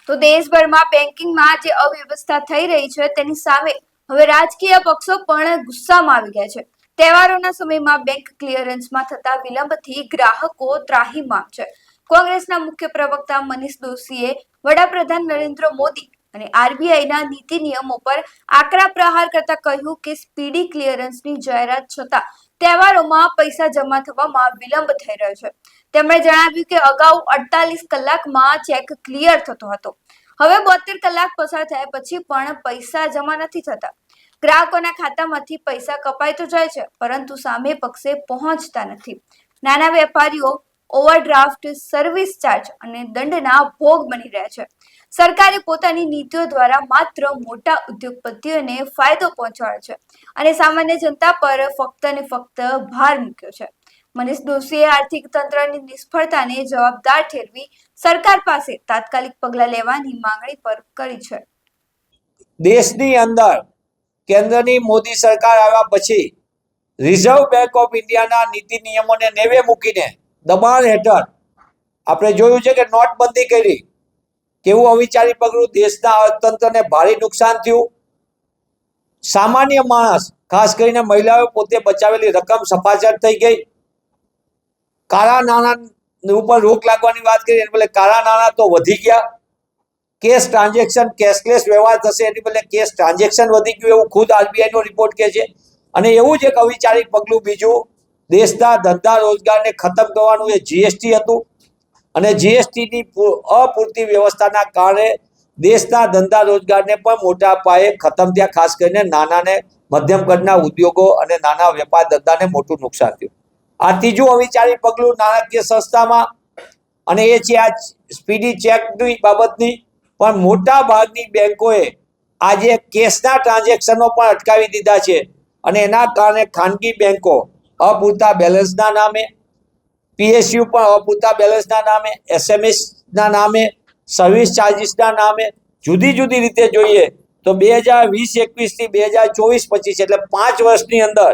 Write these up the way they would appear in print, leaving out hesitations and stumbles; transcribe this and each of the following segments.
તો દેશભરમાં બેન્કિંગમાં જે અવ્યવસ્થા થઈ રહી છે તેની સામે હવે રાજકીય પક્ષો પણ ગુસ્સામાં આવી ગયા છે। તહેવારોના સમયમાં બેંક ક્લિયરન્સમાં થતા વિલંબથી ગ્રાહકો ત્રાહિમામ છે। કોંગ્રેસના મુખ્ય પ્રવક્તા મનીષ દોશીએ વડાપ્રધાન નરેન્દ્ર મોદી અને આરબીઆઈના નીતિ નિયમો પર આકરા પ્રહાર કરતા કહ્યું કે સ્પીડી ક્લિયરન્સની જાહેરાત છતાં તહેવારોમાં પૈસા જમા થવામાં વિલંબ થઈ રહ્યો છે। તેમણે જણાવ્યું કે અગાઉ 48 કલાકમાં ચેક ક્લિયર થતો હતો, હવે 72 કલાક પસાર થયા પછી પણ પૈસા જમા નથી થતા। ગ્રાહકોના ખાતામાંથી પૈસા કપાઈ તો જાય છે, પરંતુ સામે પક્ષે પહોંચતા નથી। નાના વેપારીઓ ઓવરડ્રાફ્ટ, સર્વિસ ચાર્જ અને દંડના ભોગ બની રહ્યા છે। સરકારે પોતાની નીતિઓ દ્વારા માત્ર મોટા ઉદ્યોગપતિઓને ફાયદો પહોંચાડ્યો છે અને સામાન્ય જનતા પર ફક્ત ને ફક્ત ભાર મૂક્યો છે। મનીષ દોશીએ આર્થિક તંત્રની નિષ્ફળતાને જવાબદાર ઠેરવી સરકાર પાસે તાત્કાલિક પગલાં લેવાની માંગણી પર કરી છે। દેશની અંદર કેન્દ્રની મોદી સરકાર આવ્યા પછી રિઝર્વ બેંક ઓફ ઇન્ડિયાના નીતિ નિયમોને નેવે મૂકીને દબાણ હેઠળ આપણે જોયું છે કે નોટબંધી કરી, કેવું અવિચારી પગલું, દેશના અર્થતંત્રને ભારે નુકસાન થયું। સામાન્ય માણસ, ખાસ કરીને મહિલાઓ પોતે બચાવેલી રકમ સફાચર થઈ ગઈ। કાળા નાણાં ઉપર રોક લાગવાની વાત કરી, એટલે કાળા નાણાં તો વધી ગયા। કેશ ટ્રાન્ઝેક્શન, કેશલેસ વ્યવહાર થશે એની બદલે કેશ ટ્રાન્ઝેક્શન વધી ગયું એવું ખુદ આરબીઆઈ નો રિપોર્ટ કહે છે। અને એવું જ એક અવિચારી પગલું બીજું, દેશના ધંધા રોજગારને ખતમ કરવાનું એ જીએસટી હતું અને જીએસટીની અપૂરતી વ્યવસ્થાના કારણે દેશના ધંધા રોજગારને પણ મોટા પાયે ખતમ થયા। ખાસ કરીને નાના ને મધ્યમ કદના ઉદ્યોગો અને નાના વેપાર ધંધાને મોટું નુકસાન થયું। આ ત્રીજું અવિચારી પગલું નાણાકીય સંસ્થામાં, અને એ છે આ સ્પીડી ચેકની બાબતની। પણ મોટા ભાગની બેંકોએ આજે કેશના ટ્રાન્ઝેક્શનો પણ અટકાવી દીધા છે અને એના કારણે ખાનગી બેંકો અપૂરતા બેલેન્સના નામે, પીએસયુ પણ અપૂરતા બેલેન્સના નામે, એસએમએસના નામે, સર્વિસ ચાર્જિસના નામે જુદી જુદી રીતે જોઈએ તો 2020-21 થી 2024-25 એટલે 5 વર્ષની અંદર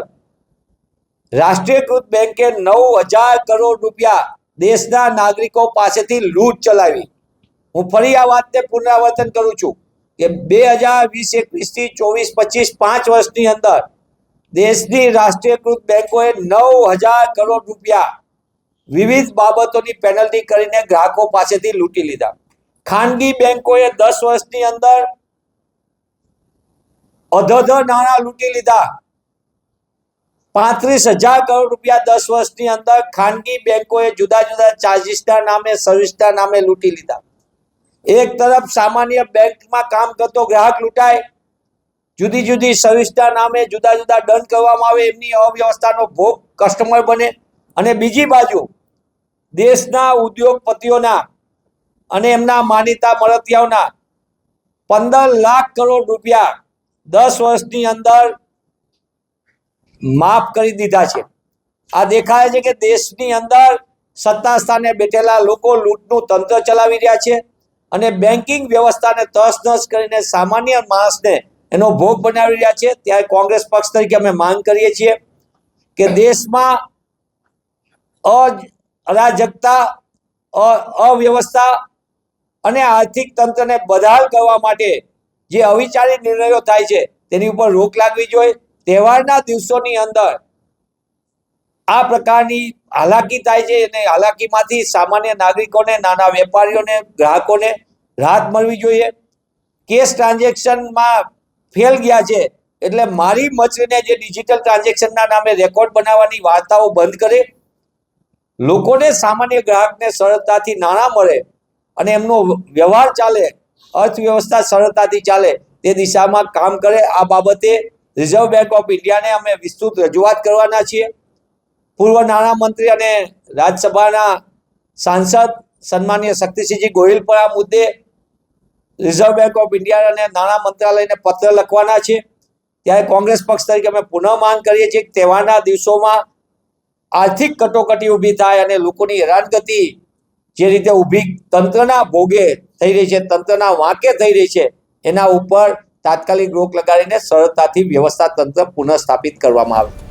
રાષ્ટ્રીયકૃત બેંકે 9,000 કરોડ રૂપિયા દેશના નાગરિકો પાસેથી લૂંટ ચલાવી। હું ફરી આ વાતને પુનરાવર્તન કરું છું કે 2020-21 થી 24-25 5 વર્ષની અંદર દેશની રાષ્ટ્રીયકૃત બેંકોએ 9,000 કરોડ રૂપિયા વિવિધ બાબતોની પેનલ્ટી કરીને ગ્રાહકો પાસેથી લૂંટી લીધા। ખાનગી બેંકોએ 10 વર્ષની અંદર અધધ નાણાં લૂંટી લીધા। 35,000 કરોડ રૂપિયા 10 વર્ષની અંદર ખાનગી બેંકોએ જુદા જુદા ચાર્જિસના નામે, સર્વિસના નામે લૂંટી લીધા। એક તરફ સામાન્ય બેંકમાં કામ કરતો ગ્રાહક લૂંટાય, જુદી જુદી સર્વિસના નામે જુદા જુદા દંડ કરવામાં આવે, એમની અવ્યવસ્થાનો ભોગ કસ્ટમર બને, અને બીજી બાજુ દેશના ઉદ્યોગપતિઓના અને એમના માનીતા મળતિયાઓના 15 લાખ કરોડ રૂપિયા 10 વર્ષની અંદર માફ કરી દીધા છે। આ દેખાય છે કે દેશની અંદર સત્તા સ્થાને બેઠેલા લોકો લૂંટનું તંત્ર ચલાવી રહ્યા છે અને બેન્કિંગ વ્યવસ્થાને તસનસ કરીને સામાન્ય માણસને એનો ભોગ બનાવી રહ્યા છે। ત્યારે કોંગ્રેસ પક્ષ તરીકે અમે માંગ કરીએ છીએ કે દેશમાં અરાજકતા, અવ્યવસ્થા અને આર્થિક તંત્રને બદહાલ કરવા માટે જે અવિચારી નિર્ણયો થાય છે તેની ઉપર રોક લાગવી જોઈએ। તહેવારના દિવસોની અંદર આ પ્રકારની હાલાકી થાય છે અને હાલાકીમાંથી સામાન્ય નાગરિકોને, નાના વેપારીઓને, ગ્રાહકોને રાહત મળવી જોઈએ। કેશ ટ્રાન્ઝેક્શનમાં ફેલ ગયા છે એટલે મારી મચરીને જે ડિજિટલ ટ્રાન્ઝેક્શનના નામે રેકોર્ડ બનાવવાની વાર્તાઓ બંધ કરે, લોકોને, સામાન્ય ગ્રાહકને સરળતાથી નાણાં મળે અને એમનો વ્યવહાર ચાલે, અર્થવ્યવસ્થા સરળતાથી ચાલે તે દિશામાં કામ કરે। આ બાબતે રિઝર્વ બેંક ઓફ ઇન્ડિયાને અમે વિસ્તૃત રજૂઆત કરવાના છીએ। પૂર્વ નાણામંત્રી અને રાજ્યસભાના સાંસદ સન્માનીય શક્તિસિંહજી ગોહિલ પર આ મુદ્દે રિઝર્વ બેંક ઓફ ઇન્ડિયા અને નાણાં મંત્રાલયને પત્ર લખવાના છે। ત્યારે કોંગ્રેસ પક્ષ તરીકે અમે પુનઃ માંગ કરીએ છીએ કે તહેવારના દિવસોમાં આર્થિક કટોકટી ઊભી થાય અને લોકોની હેરાનગતિ જે રીતે ઊભી તંત્રના ભોગે થઈ રહી છે, તંત્રના વાંકે થઈ રહી છે, એના ઉપર તાત્કાલિક રોક લગાડીને સરળતાથી વ્યવસ્થા તંત્ર પુનઃ સ્થાપિત કરવામાં આવે।